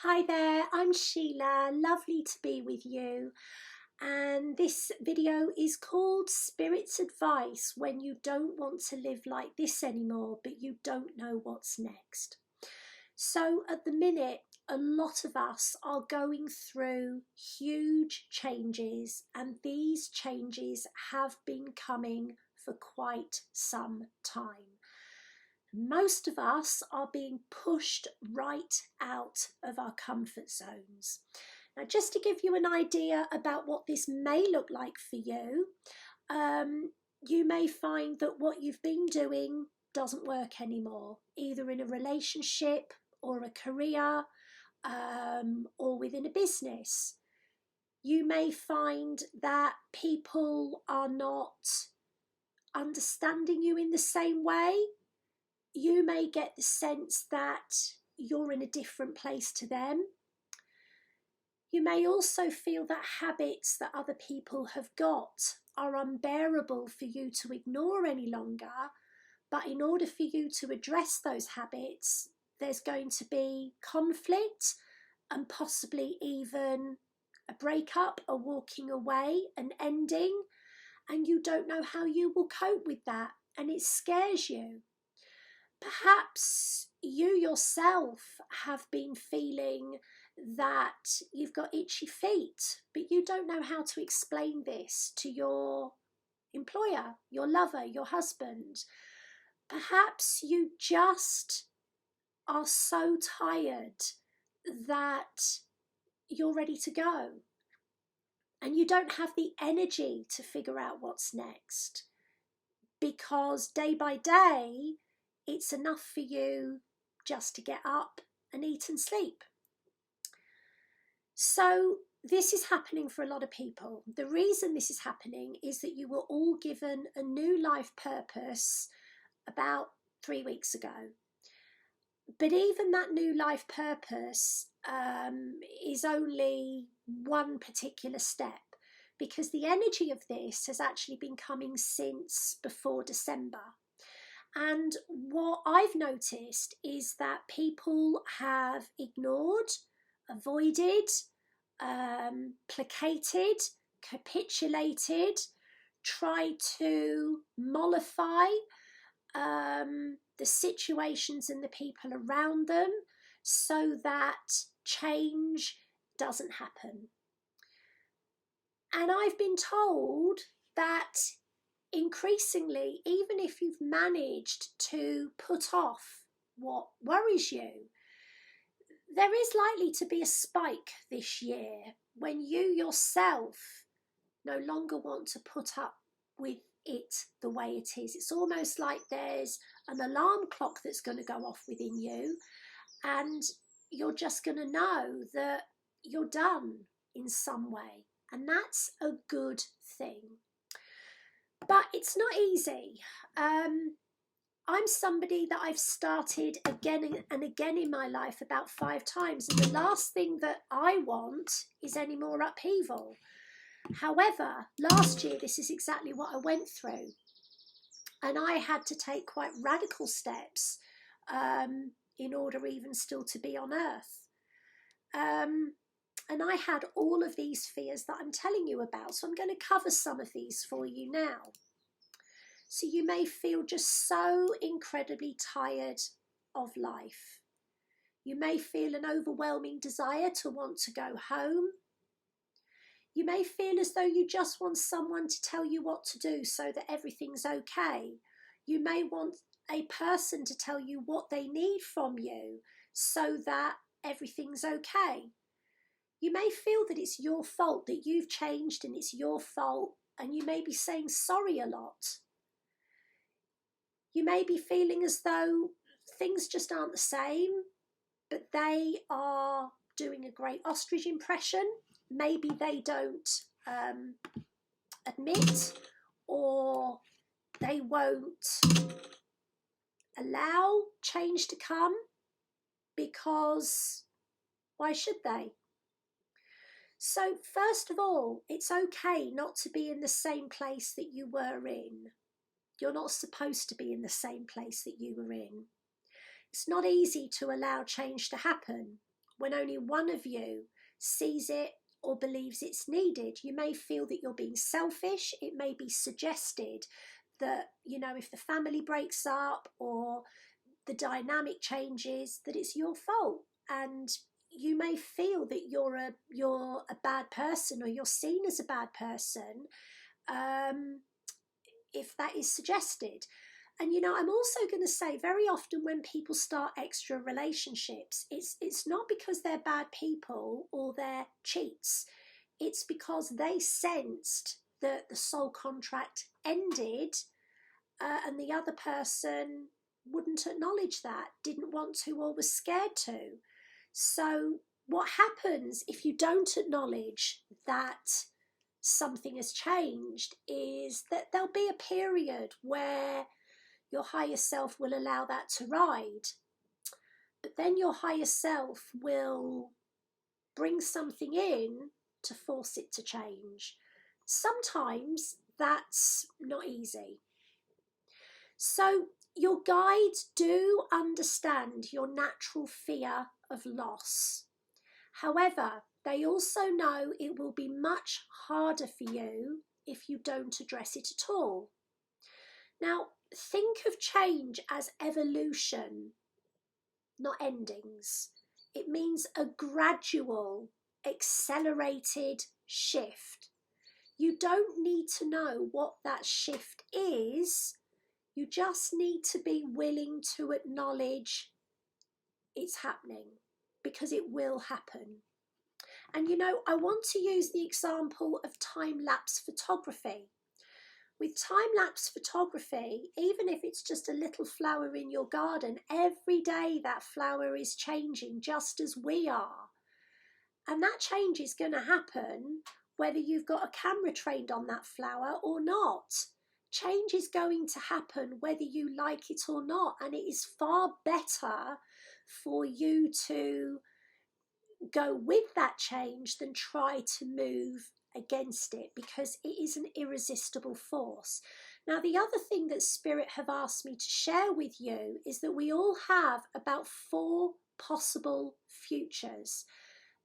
Hi there, I'm Sheila. Lovely to be with you. And this video is called Spirit's Advice When You Don't Want to Live Like This Anymore, but you don't know what's next. So at the minute, a lot of us are going through huge changes, and these changes have been coming for quite some time. Most of us are being pushed right out of our comfort zones. Now, just to give you an idea about what this may look like for you, you may find that what you've been doing doesn't work anymore, either in a relationship or a career or within a business. You may find that people are not understanding you in the same way. You may get the sense that you're in a different place to them. You may also feel that habits that other people have got are unbearable for you to ignore any longer, but in order for you to address those habits, there's going to be conflict and possibly even a breakup, a walking away, an ending, and you don't know how you will cope with that, and it scares you. Perhaps you yourself have been feeling that you've got itchy feet, but you don't know how to explain this to your employer, your lover, your husband. Perhaps you just are so tired that you're ready to go and you don't have the energy to figure out what's next, because day by day it's enough for you just to get up and eat and sleep. So this is happening for a lot of people. The reason this is happening is that you were all given a new life purpose about 3 weeks ago. But even that new life purpose is only one particular step, because the energy of this has actually been coming since before December. And what I've noticed is that people have ignored, avoided, placated, capitulated, tried to mollify the situations and the people around them so that change doesn't happen. And I've been told that increasingly, even if you've managed to put off what worries you, there is likely to be a spike this year when you yourself no longer want to put up with it the way it is. It's almost like there's an alarm clock that's going to go off within you, and you're just going to know that you're done in some way, and that's a good thing. But it's not easy. I'm somebody that I've started again and again in my life about 5 times, and the last thing that I want is any more upheaval. However, last year this is exactly what I went through, and I had to take quite radical steps in order even still to be on earth. And I had all of these fears that I'm telling you about, so I'm going to cover some of these for you now. So you may feel just so incredibly tired of life. You may feel an overwhelming desire to want to go home. You may feel as though you just want someone to tell you what to do so that everything's okay. You may want a person to tell you what they need from you so that everything's okay. You may feel that it's your fault, that you've changed and it's your fault, and you may be saying sorry a lot. You may be feeling as though things just aren't the same, but they are doing a great ostrich impression. Maybe they don't admit, or they won't allow change to come, because why should they? So first of all, it's okay not to be in the same place that you were in. You're not supposed to be in the same place that you were in. It's not easy to allow change to happen, when only one of you sees it or believes it's needed. You may feel that you're being selfish. It may be suggested that, you know, if the family breaks up or the dynamic changes, that it's your fault. And you may feel that you're a bad person, or you're seen as a bad person, if that is suggested. And, you know, I'm also going to say, very often when people start extra relationships, it's not because they're bad people or they're cheats. It's because they sensed that the soul contract ended, and the other person wouldn't acknowledge that, didn't want to, or was scared to. So what happens if you don't acknowledge that something has changed is that there'll be a period where your higher self will allow that to ride. But then your higher self will bring something in to force it to change. Sometimes that's not easy. So your guides do understand your natural fear of loss. However, they also know it will be much harder for you if you don't address it at all. Now, think of change as evolution, not endings. It means a gradual, accelerated shift. You don't need to know what that shift is. You just need to be willing to acknowledge it's happening, because it will happen. And, you know, I want to use the example of time-lapse photography. With time-lapse photography, even if it's just a little flower in your garden, every day that flower is changing just as we are. And that change is going to happen whether you've got a camera trained on that flower or not. Change is going to happen whether you like it or not. And it is far better for you to go with that change than try to move against it, because it is an irresistible force. Now, the other thing that Spirit have asked me to share with you is that we all have about 4 possible futures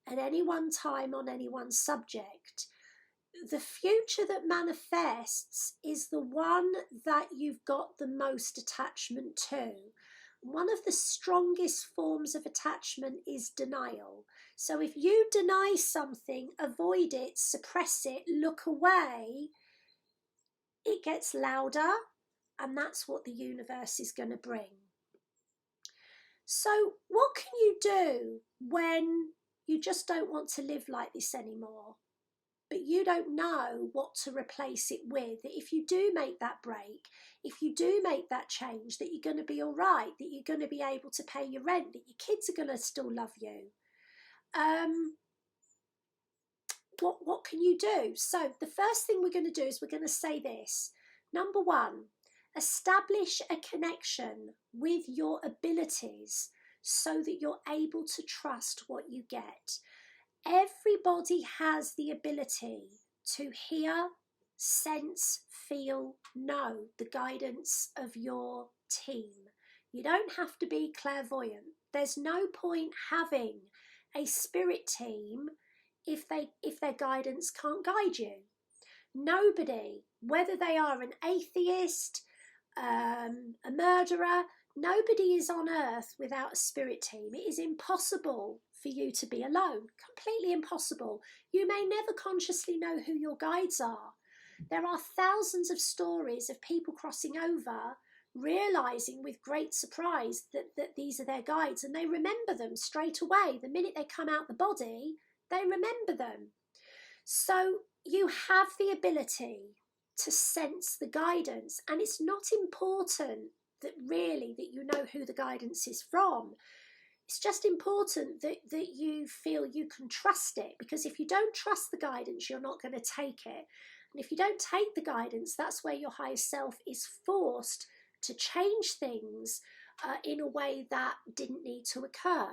at any one time on any one subject. The future that manifests is the one that you've got the most attachment to. One of the strongest forms of attachment is denial. So if you deny something, avoid it, suppress it, look away, it gets louder, and that's what the universe is going to bring. So what can you do when you just don't want to live like this anymore, but you don't know what to replace it with? That if you do make that break, if you do make that change, that you're going to be all right, that you're going to be able to pay your rent, that your kids are going to still love you. What can you do? So the first thing we're going to do is we're going to say this. Number 1, establish a connection with your abilities so that you're able to trust what you get. Everybody has the ability to hear, sense, feel, know the guidance of your team. You don't have to be clairvoyant. There's no point having a spirit team if their guidance can't guide you. Nobody, whether they are an atheist, a murderer, nobody is on earth without a spirit team. It is impossible for you to be alone. Completely impossible. You may never consciously know who your guides are. There are thousands of stories of people crossing over, realizing with great surprise that these are their guides, and they remember them straight away. The minute they come out the body, they remember them. So you have the ability to sense the guidance, and it's not important that you know who the guidance is from. It's just important that you feel you can trust it, because if you don't trust the guidance, you're not going to take it. And if you don't take the guidance, that's where your higher self is forced to change things in a way that didn't need to occur.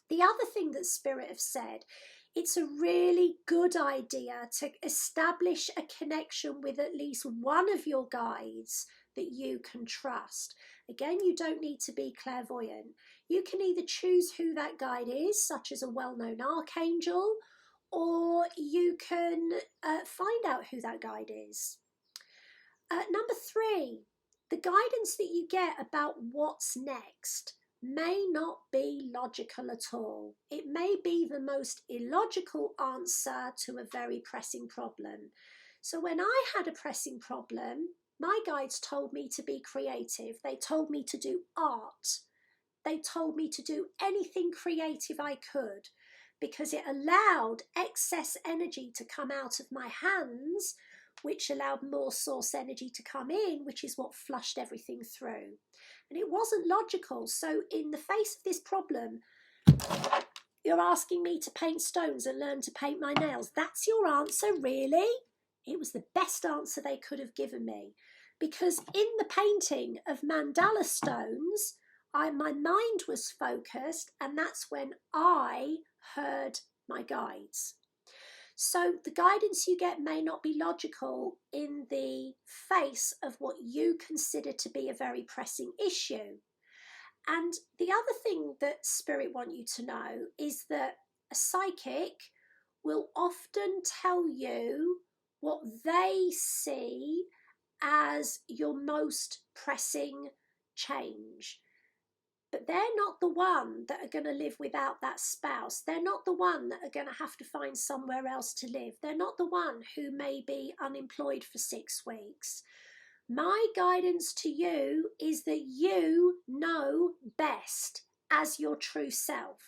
The other thing that Spirit have said, it's a really good idea to establish a connection with at least one of your guides that you can trust. Again, you don't need to be clairvoyant. You can either choose who that guide is, such as a well-known archangel, or you can find out who that guide is. Number 3, the guidance that you get about what's next may not be logical at all. It may be the most illogical answer to a very pressing problem. So when I had a pressing problem, my guides told me to be creative. They told me to do art. They told me to do anything creative I could, because it allowed excess energy to come out of my hands, which allowed more source energy to come in, which is what flushed everything through. And it wasn't logical. So in the face of this problem, you're asking me to paint stones and learn to paint my nails. That's your answer, really? It was the best answer they could have given me, because in the painting of mandala stones, my mind was focused, and that's when I heard my guides. So the guidance you get may not be logical in the face of what you consider to be a very pressing issue. And the other thing that Spirit want you to know is that a psychic will often tell you what they see as your most pressing change. But they're not the one that are going to live without that spouse. They're not the one that are going to have to find somewhere else to live. They're not the one who may be unemployed for 6 weeks. My guidance to you is that you know best as your true self.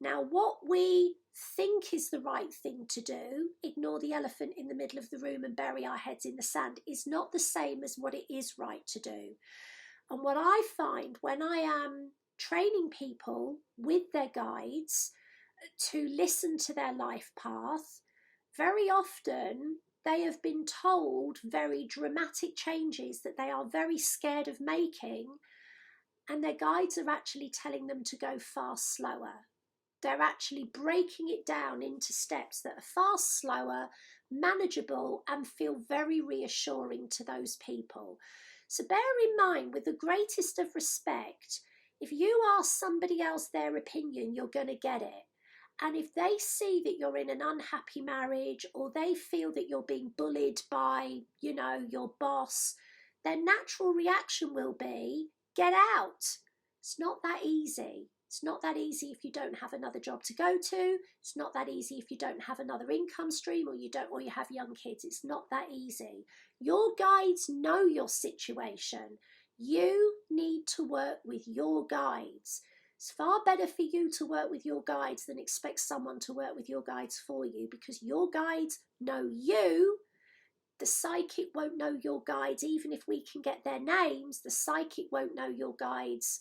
Now, what we think is the right thing to do, ignore the elephant in the middle of the room and bury our heads in the sand, is not the same as what it is right to do. And what I find when I am training people with their guides to listen to their life path, very often they have been told very dramatic changes that they are very scared of making, and their guides are actually telling them to go far slower. They're actually breaking it down into steps that are far slower, manageable, and feel very reassuring to those people. So bear in mind, with the greatest of respect, if you ask somebody else their opinion, you're going to get it. And if they see that you're in an unhappy marriage, or they feel that you're being bullied by, your boss, their natural reaction will be, get out. It's not that easy. It's not that easy if you don't have another job to go to. It's not that easy if you don't have another income stream, or you have young kids. It's not that easy. Your guides know your situation. You need to work with your guides. It's far better for you to work with your guides than expect someone to work with your guides for you, because your guides know you. The psychic won't know your guides. Even if we can get their names, the psychic won't know your guides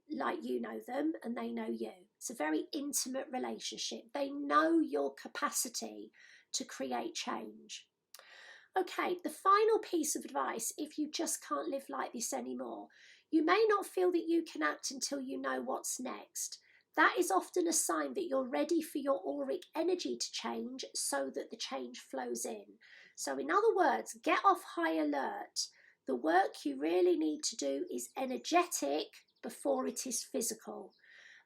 like you know them, and they know you. It's a very intimate relationship. They know your capacity to create change. Okay, the final piece of advice, if you just can't live like this anymore, you may not feel that you can act until you know what's next. That is often a sign that you're ready for your auric energy to change, so that the change flows in. So in other words, get off high alert. The work you really need to do is energetic before it is physical.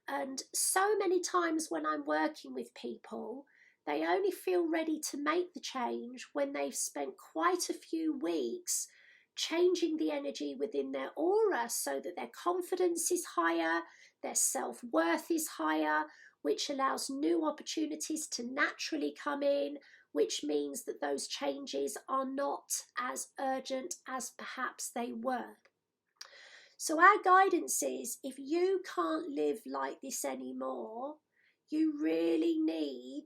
And so many times when I'm working with people, they only feel ready to make the change when they've spent quite a few weeks changing the energy within their aura, so that their confidence is higher, their self-worth is higher, which allows new opportunities to naturally come in, which means that those changes are not as urgent as perhaps they were. So our guidance is, if you can't live like this anymore, you really need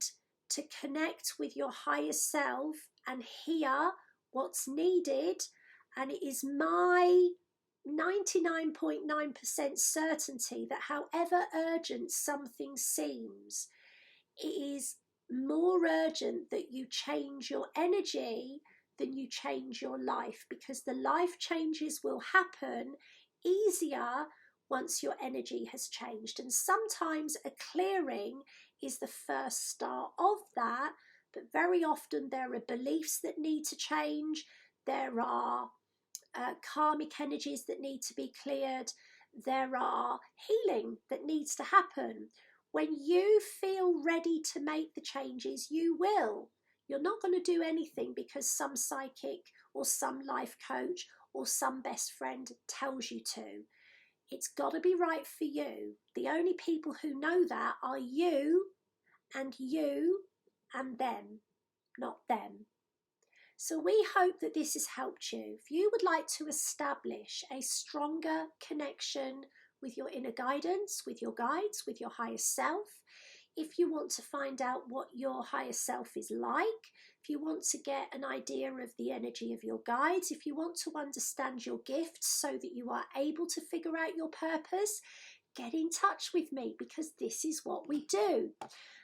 to connect with your higher self and hear what's needed. And it is my 99.9% certainty that however urgent something seems, it is more urgent that you change your energy than you change your life, because the life changes will happen easier once your energy has changed. And sometimes a clearing is the first start of that, but very often there are beliefs that need to change. There are karmic energies that need to be cleared. there are healing that needs to happen. When you feel ready to make the changes, you will. You're not going to do anything because some psychic or some life coach or some best friend tells you to. It's got to be right for you. The only people who know that are you and them, not them. So we hope that this has helped you. If you would like to establish a stronger connection with your inner guidance, with your guides, with your higher self, if you want to find out what your higher self is like, if you want to get an idea of the energy of your guides, if you want to understand your gifts so that you are able to figure out your purpose, get in touch with me, because this is what we do.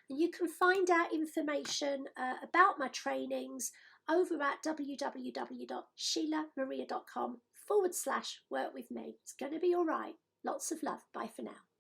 And you can find out information about my trainings over at www.sheilamaria.com/work with me. It's going to be all right. Lots of love. Bye for now.